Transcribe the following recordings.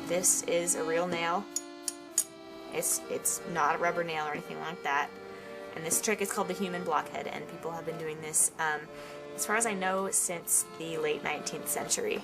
This is a real nail. It's not a rubber nail or anything like that. And this trick is called the human blockhead, and people have been doing this, as far as I know, since the late 19th century.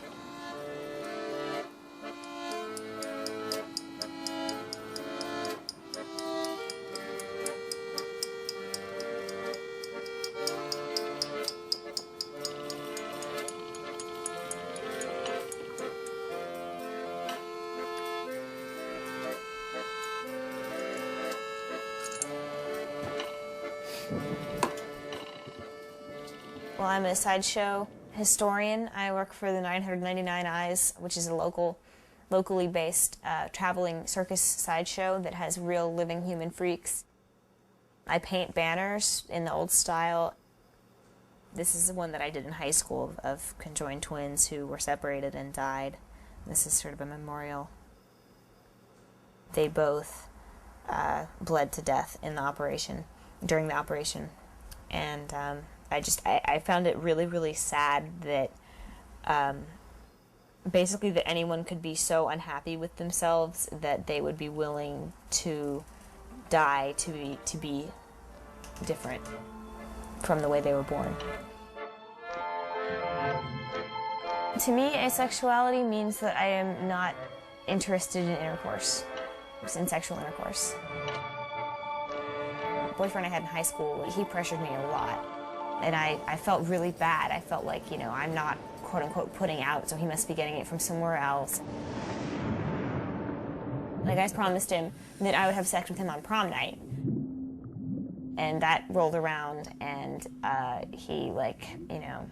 Well, I'm a sideshow historian. I work for the 999 Eyes, which is a locally based traveling circus sideshow that has real living human freaks. I paint banners in the old style. This is the one that I did in high school of conjoined twins who were separated and died. This is sort of a memorial. They both bled to death in the operation, during the operation. And I found it really, really sad that basically that anyone could be so unhappy with themselves that they would be willing to die to be different from the way they were born. To me, asexuality means that I am not interested in intercourse, in sexual intercourse. The boyfriend I had in high school, he pressured me a lot. And I felt really bad. I felt like, you know, I'm not, quote unquote, putting out, so he must be getting it from somewhere else. Like, I promised him that I would have sex with him on prom night. And that rolled around, and he, like, you know,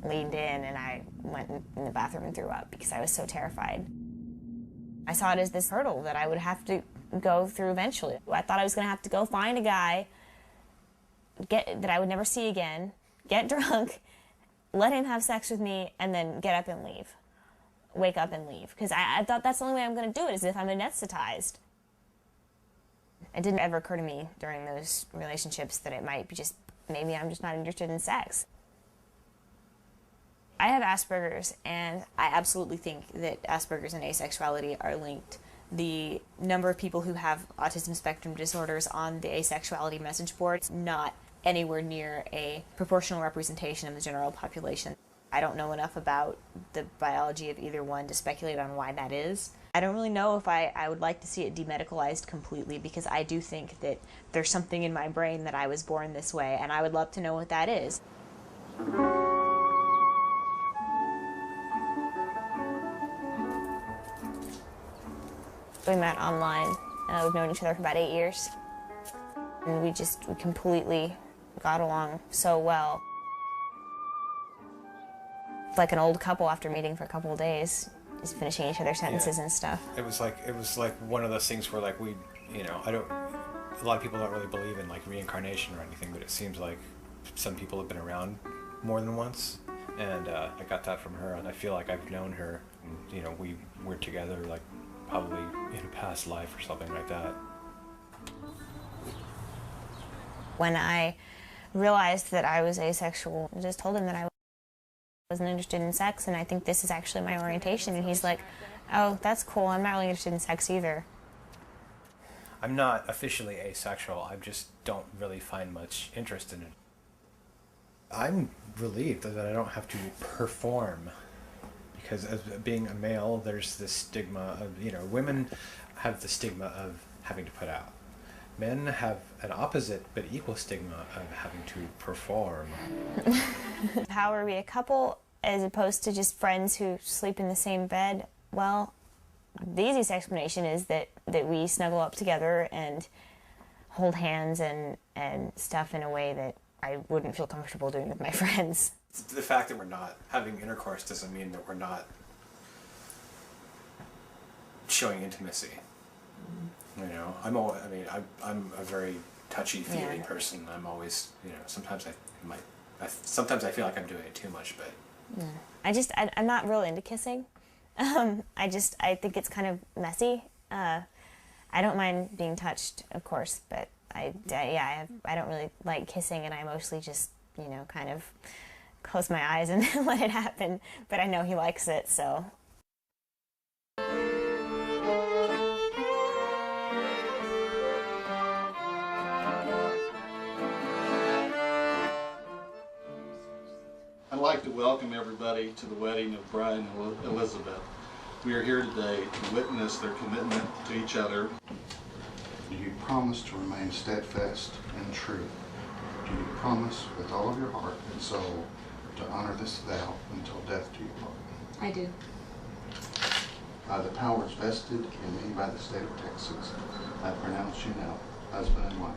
leaned in, and I went in the bathroom and threw up because I was so terrified. I saw it as this hurdle that I would have to go through eventually. I thought I was going to have to go find a guy that I would never see again, get drunk, let him have sex with me, and then get up and leave. Wake up and leave. Because I thought that's the only way I'm going to do it, is if I'm anesthetized. It didn't ever occur to me during those relationships that it might be just, maybe I'm just not interested in sex. I have Asperger's, and I absolutely think that Asperger's and asexuality are linked. The number of people who have autism spectrum disorders on the asexuality message board is not anywhere near a proportional representation of the general population. I don't know enough about the biology of either one to speculate on why that is. I don't really know if I would like to see it demedicalized completely, because I do think that there's something in my brain that I was born this way, and I would love to know what that is. We met online. We've known each other for about 8 years. And we completely got along so well. Like an old couple after meeting for a couple of days, just finishing each other's sentences and stuff. It was like one of those things where, like, we, you know, a lot of people don't really believe in, like, reincarnation or anything, but it seems like some people have been around more than once. And I got that from her, and I feel like I've known her, and, you know, we were together, like, probably in a past life or something like that. When I realized that I was asexual, I just told him that I wasn't interested in sex, and I think this is actually my orientation. And he's like, oh, that's cool, I'm not really interested in sex either. I'm not officially asexual, I just don't really find much interest in it. I'm relieved that I don't have to perform, because as being a male, there's this stigma of, you know, women have the stigma of having to put out. Men have an opposite but equal stigma of having to perform. How are we a couple as opposed to just friends who sleep in the same bed? Well, the easiest explanation is that we snuggle up together and hold hands and stuff in a way that I wouldn't feel comfortable doing with my friends. The fact that we're not having intercourse doesn't mean that we're not showing intimacy. You know, I'm a very touchy-feely person. I'm always, you know, sometimes I feel like I'm doing it too much, but yeah. I'm not real into kissing. I think it's kind of messy. I don't mind being touched, of course, but I don't really like kissing, and I mostly just, you know, kind of close my eyes and let it happen. But I know he likes it, so. like to welcome everybody to the wedding of Brian and Elizabeth. We are here today to witness their commitment to each other. Do you promise to remain steadfast and true? Do you promise with all of your heart and soul to honor this vow until death do you part? I do. By the powers vested in me by the state of Texas, I pronounce you now husband and wife.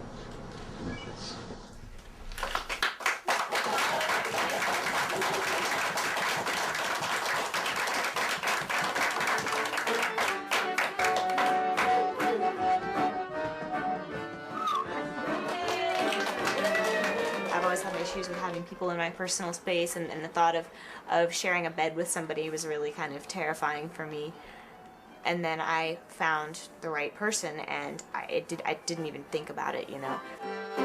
Congratulations. Issues with having people in my personal space, and the thought of sharing a bed with somebody was really kind of terrifying for me. And then I found the right person, and I didn't even think about it, you know. I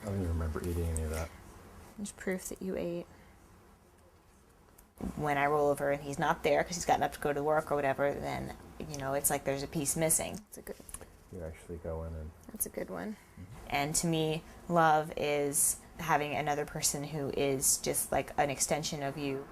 don't even remember eating any of that. There's proof that you ate. When I roll over and he's not there because he's gotten up to go to work or whatever, then, you know, it's like there's a piece missing. It's a good. You actually go in and... That's a good one. Mm-hmm. And to me, love is having another person who is just like an extension of you.